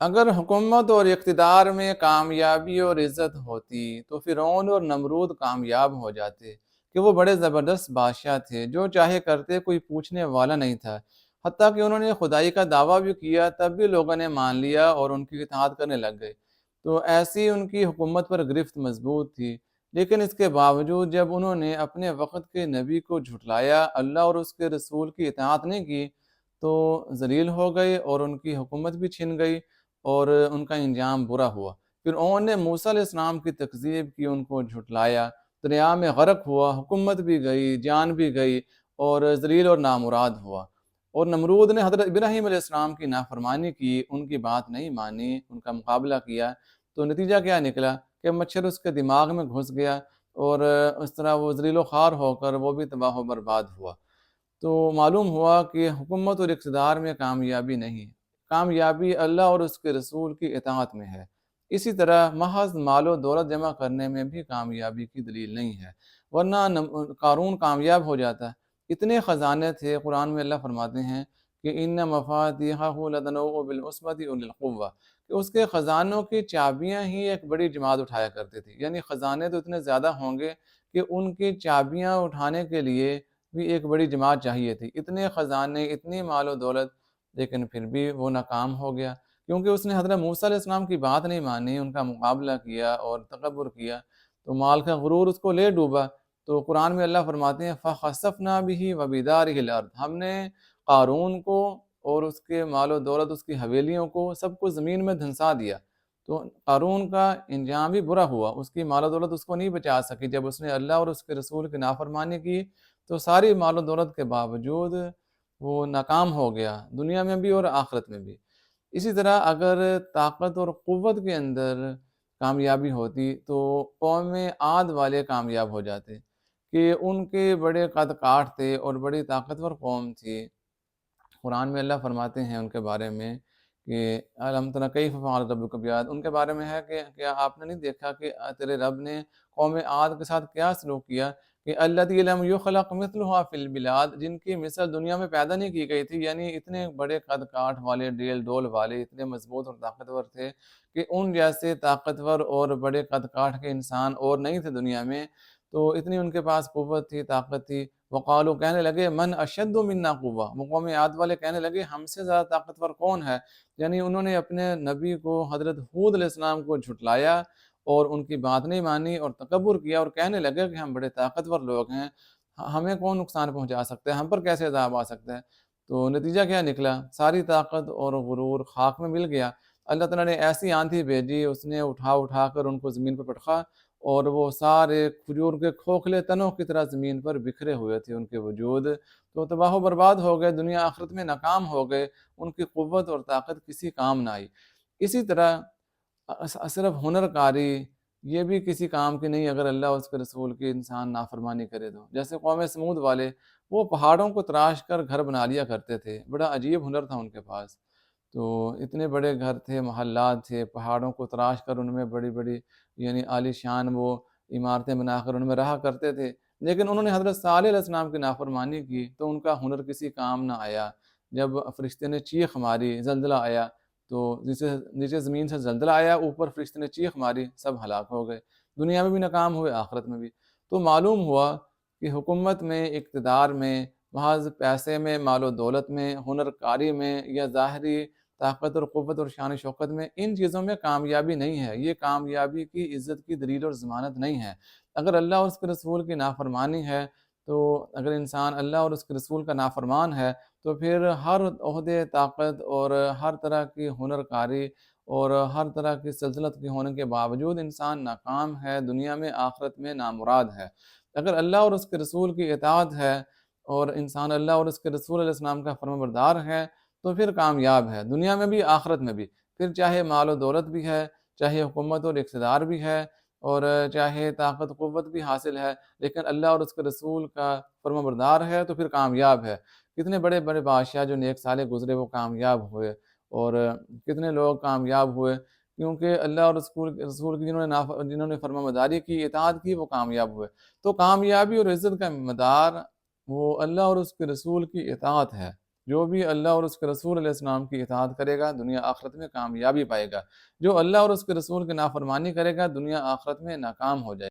اگر حکومت اور اقتدار میں کامیابی اور عزت ہوتی تو فرعون اور نمرود کامیاب ہو جاتے، کہ وہ بڑے زبردست بادشاہ تھے، جو چاہے کرتے، کوئی پوچھنے والا نہیں تھا۔ حتیٰ کہ انہوں نے خدائی کا دعویٰ بھی کیا، تب بھی لوگوں نے مان لیا اور ان کی اطاعت کرنے لگ گئے۔ تو ایسی ان کی حکومت پر گرفت مضبوط تھی، لیکن اس کے باوجود جب انہوں نے اپنے وقت کے نبی کو جھٹلایا، اللہ اور اس کے رسول کی اطاعت نہیں کی، تو ذلیل ہو گئے اور ان کی حکومت بھی چھن گئی اور ان کا انجام برا ہوا۔ پھر انہوں نے موسیٰ علیہ السلام کی تکذیب کی، ان کو جھٹلایا، دریا میں غرق ہوا، حکومت بھی گئی، جان بھی گئی اور ذلیل اور نامراد ہوا۔ اور نمرود نے حضرت ابراہیم علیہ السلام کی نافرمانی کی، ان کی بات نہیں مانی، ان کا مقابلہ کیا، تو نتیجہ کیا نکلا کہ مچھر اس کے دماغ میں گھس گیا اور اس طرح وہ ذلیل و خوار ہو کر وہ بھی تباہ و برباد ہوا۔ تو معلوم ہوا کہ حکومت اور اقتدار میں کامیابی نہیں، کامیابی اللہ اور اس کے رسول کی اطاعت میں ہے۔ اسی طرح محض مال و دولت جمع کرنے میں بھی کامیابی کی دلیل نہیں ہے، ورنہ قارون کامیاب ہو جاتا۔ اتنے خزانے تھے، قرآن میں اللہ فرماتے ہیں کہ ان مفاتیحہ لتنوء بالعصبۃ اولي القوہ، کہ اس کے خزانوں کی چابیاں ہی ایک بڑی جماعت اٹھایا کرتے تھے، یعنی خزانے تو اتنے زیادہ ہوں گے کہ ان کی چابیاں اٹھانے کے لیے بھی ایک بڑی جماعت چاہیے تھی۔ اتنے خزانے، اتنی مال و دولت، لیکن پھر بھی وہ ناکام ہو گیا، کیونکہ اس نے حضرت موسیٰ علیہ السلام کی بات نہیں مانی، ان کا مقابلہ کیا اور تکبر کیا، تو مال کا غرور اس کو لے ڈوبا۔ تو قرآن میں اللہ فرماتے ہیں فَخَسَفْنَا بِهِ وَبِدَارِهِ الْأَرْضِ، ہم نے قارون کو اور اس کے مال و دولت، اس کی حویلیوں کو، سب کو زمین میں دھنسا دیا۔ تو قارون کا انجام بھی برا ہوا، اس کی مال و دولت اس کو نہیں بچا سکی، جب اس نے اللہ اور اس کے رسول کی نافرمانی کی تو ساری مال و دولت کے باوجود وہ ناکام ہو گیا، دنیا میں بھی اور آخرت میں بھی۔ اسی طرح اگر طاقت اور قوت کے اندر کامیابی ہوتی تو قوم عاد والے کامیاب ہو جاتے، کہ ان کے بڑے قد کاٹ تھے اور بڑی طاقتور قوم تھی۔ قرآن میں اللہ فرماتے ہیں ان کے بارے میں کہ الم تر کیف فعل ربک بعاد، ان کے بارے میں ہے کہ کیا آپ نے نہیں دیکھا کہ تیرے رب نے قوم عاد کے ساتھ کیا سلوک کیا، کہ التی لم یخلق مثلها فی البلاد، جن کی مثل دنیا میں پیدا نہیں کی گئی تھی، یعنی اتنے بڑے قد کاٹ والے، ڈیل ڈول والے، اتنے مضبوط اور طاقتور تھے کہ ان جیسے طاقتور اور بڑے قد کاٹ کے انسان اور نہیں تھے دنیا میں۔ تو اتنی ان کے پاس قوت تھی، طاقت تھی۔ وقالو، کہنے لگے من اشد منا قوہ، قوم عاد والے کہنے لگے ہم سے زیادہ طاقتور کون ہے، یعنی انہوں نے اپنے نبی کو، حضرت ہود علیہ السلام کو جھٹلایا اور ان کی بات نہیں مانی اور تکبر کیا، اور کہنے لگے کہ ہم بڑے طاقتور لوگ ہیں، ہمیں کون نقصان پہنچا سکتا ہے، ہم پر کیسے عذاب آ سکتا ہے۔ تو نتیجہ کیا نکلا، ساری طاقت اور غرور خاک میں مل گیا۔ اللہ تعالیٰ نے ایسی آندھی بھیجی، اس نے اٹھا اٹھا کر ان کو زمین پر پٹخا، اور وہ سارے کھجور کے کھوکھلے تنوں کی طرح زمین پر بکھرے ہوئے تھے ان کے وجود، تو تباہ و برباد ہو گئے، دنیا آخرت میں ناکام ہو گئے، ان کی قوت اور طاقت کسی کام نہ آئی۔ اسی طرح صرف ہنر کاری یہ بھی کسی کام کی نہیں اگر اللہ اور اس کے رسول کی انسان نافرمانی کرے تو۔ جیسے قوم سمود والے، وہ پہاڑوں کو تراش کر گھر بنا لیا کرتے تھے، بڑا عجیب ہنر تھا ان کے پاس۔ تو اتنے بڑے گھر تھے، محلات تھے، پہاڑوں کو تراش کر ان میں بڑی بڑی یعنی عالی شان وہ عمارتیں بنا کر ان میں رہا کرتے تھے، لیکن انہوں نے حضرت صالح علیہ السلام کی نافرمانی کی تو ان کا ہنر کسی کام نہ آیا۔ جب فرشتے نے چیخ ماری، زلزلہ آیا، تو نیچے زمین سے زلزلہ آیا، اوپر فرشتے نے چیخ ماری، سب ہلاک ہو گئے، دنیا میں بھی ناکام ہوئے، آخرت میں بھی۔ تو معلوم ہوا کہ حکومت میں، اقتدار میں، محض پیسے میں، مال و دولت میں، ہنر کاری میں، یا ظاہری طاقت اور قوت اور شان و شوکت میں، ان چیزوں میں کامیابی نہیں ہے، یہ کامیابی کی، عزت کی دلیل اور ضمانت نہیں ہے۔ اگر اللہ اور اس کے رسول کی نافرمانی ہے، تو اگر انسان اللہ اور اس کے رسول کا نافرمان ہے تو پھر ہر عہدے، طاقت اور ہر طرح کی ہنر کاری اور ہر طرح کی سلطنت کے ہونے کے باوجود انسان ناکام ہے، دنیا میں، آخرت میں نامراد ہے۔ اگر اللہ اور اس کے رسول کی اطاعت ہے اور انسان اللہ اور اس کے رسول علیہ السلام کا فرمان بردار ہے تو پھر کامیاب ہے، دنیا میں بھی، آخرت میں بھی۔ پھر چاہے مال و دولت بھی ہے، چاہے حکومت اور اقتدار بھی ہے، اور چاہے طاقت قوت بھی حاصل ہے، لیکن اللہ اور اس کے رسول کا فرمان بردار ہے تو پھر کامیاب ہے۔ کتنے بڑے بڑے بادشاہ جو نیک صالح گزرے وہ کامیاب ہوئے، اور کتنے لوگ کامیاب ہوئے کیونکہ اللہ اور رسول کی جنہوں نے فرمان برداری کی، اطاعت کی، وہ کامیاب ہوئے۔ تو کامیابی اور عزت کا مدار وہ اللہ اور اس کے رسول کی اطاعت ہے۔ جو بھی اللہ اور اس کے رسول علیہ السلام کی اطاعت کرے گا دنیا آخرت میں کامیابی پائے گا، جو اللہ اور اس کے رسول کی نافرمانی کرے گا دنیا آخرت میں ناکام ہو جائے گا۔